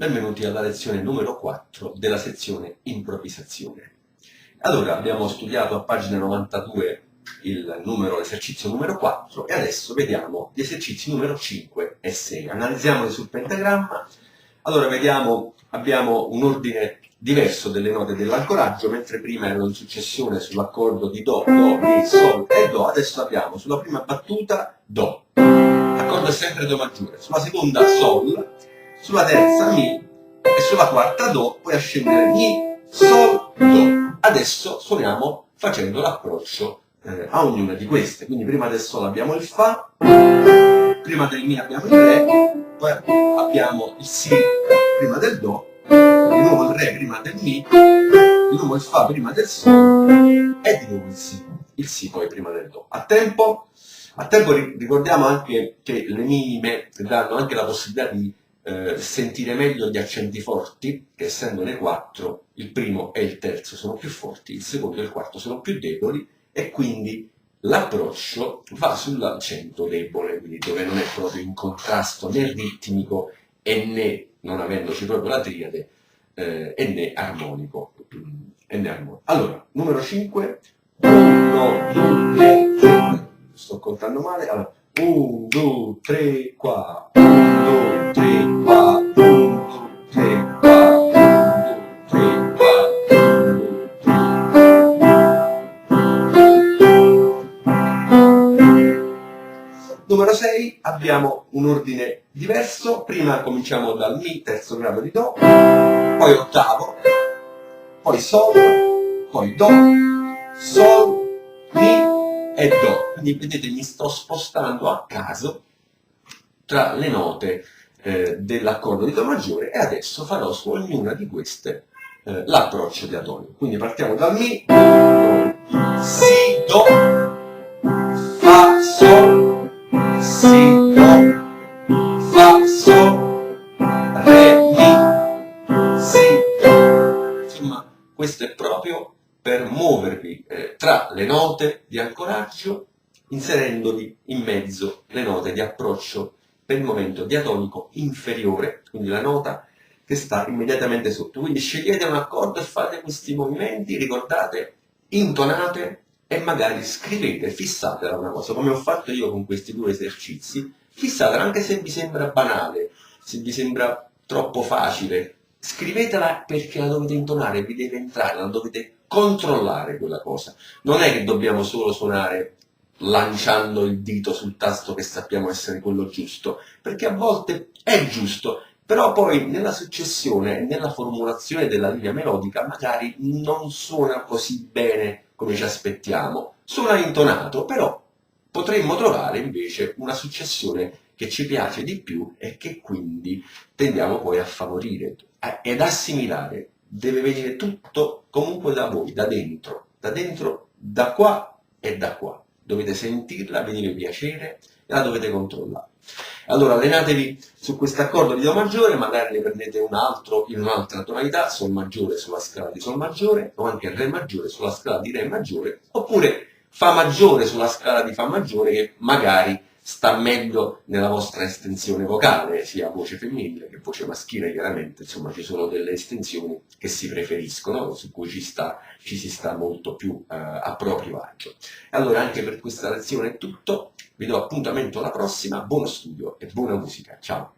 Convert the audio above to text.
Benvenuti alla lezione numero 4 della sezione improvvisazione. Allora, abbiamo studiato a pagina 92 l'esercizio numero 4 e adesso vediamo gli esercizi numero 5 e 6. Analizziamoli sul pentagramma. Allora, vediamo, abbiamo un ordine diverso delle note dell'ancoraggio, mentre prima erano in successione sull'accordo di Do, Do, Mi, Sol e Do, adesso abbiamo sulla prima battuta Do. L'accordo è sempre Do maggiore, sulla seconda Sol, sulla terza Mi e sulla quarta Do, poi a scendere Mi, Sol, Do. Adesso suoniamo facendo l'approccio a ognuna di queste. Quindi prima del Sol abbiamo il Fa, prima del Mi abbiamo il Re, poi abbiamo il Si prima del Do, di nuovo il Re prima del Mi, di nuovo il Fa prima del Sol e di nuovo il Si poi prima del Do. A tempo ricordiamo anche che le minime danno anche la possibilità di sentire meglio gli accenti forti, che essendone 4, il primo e il terzo sono più forti, il secondo e il quarto sono più deboli e quindi l'approccio va sull'accento debole, quindi dove non è proprio in contrasto né ritmico e né, non avendoci proprio la triade, e né armonico. Allora, numero 5, 1, 2, 3, sto contando male, allora, 1, 2, 3, 4, 1, 2, 3, 4, 1, 2, 3, 4, 1, 2, 3, 4, Numero 6 abbiamo un ordine diverso, prima cominciamo dal Mi, terzo grado di Do, poi ottavo, poi Sol, poi Do, Sol, Mi e Do. Quindi vedete mi sto spostando a caso tra le note dell'accordo di Do maggiore e adesso farò su ognuna di queste l'approccio diatonico. Quindi partiamo dal Mi, Si, Do, Fa, Sol, Si, Do, Fa, Sol, Re, Mi, Si, Do. Insomma, questo è proprio per muovervi tra le note di ancoraggio, inserendovi in mezzo le note di approccio per il momento diatonico inferiore, quindi la nota che sta immediatamente sotto. Quindi scegliete un accordo e fate questi movimenti, ricordate, intonate e magari scrivete, fissatela una cosa, come ho fatto io con questi due esercizi, fissatela anche se vi sembra banale, se vi sembra troppo facile, scrivetela perché la dovete intonare, vi deve entrare, la dovete controllare quella cosa. Non è che dobbiamo solo suonare lanciando il dito sul tasto che sappiamo essere quello giusto, perché a volte è giusto, però poi nella successione e nella formulazione della linea melodica magari non suona così bene come ci aspettiamo. Suona intonato, però potremmo trovare invece una successione che ci piace di più e che quindi tendiamo poi a favorire ed assimilare. Deve venire tutto comunque da voi, da dentro, da qua e da qua. Dovete sentirla, vi deve piacere e la dovete controllare. Allora allenatevi su questo accordo di Do maggiore, magari ne prendete un altro in un'altra tonalità, Sol maggiore sulla scala di Sol maggiore, o anche Re maggiore sulla scala di Re maggiore, oppure Fa maggiore sulla scala di Fa maggiore, che magari sta meglio nella vostra estensione vocale, sia voce femminile che voce maschile, chiaramente, insomma ci sono delle estensioni che si preferiscono, su cui ci si sta molto più a proprio agio. Allora anche per questa lezione è tutto, vi do appuntamento alla prossima, buono studio e buona musica, ciao!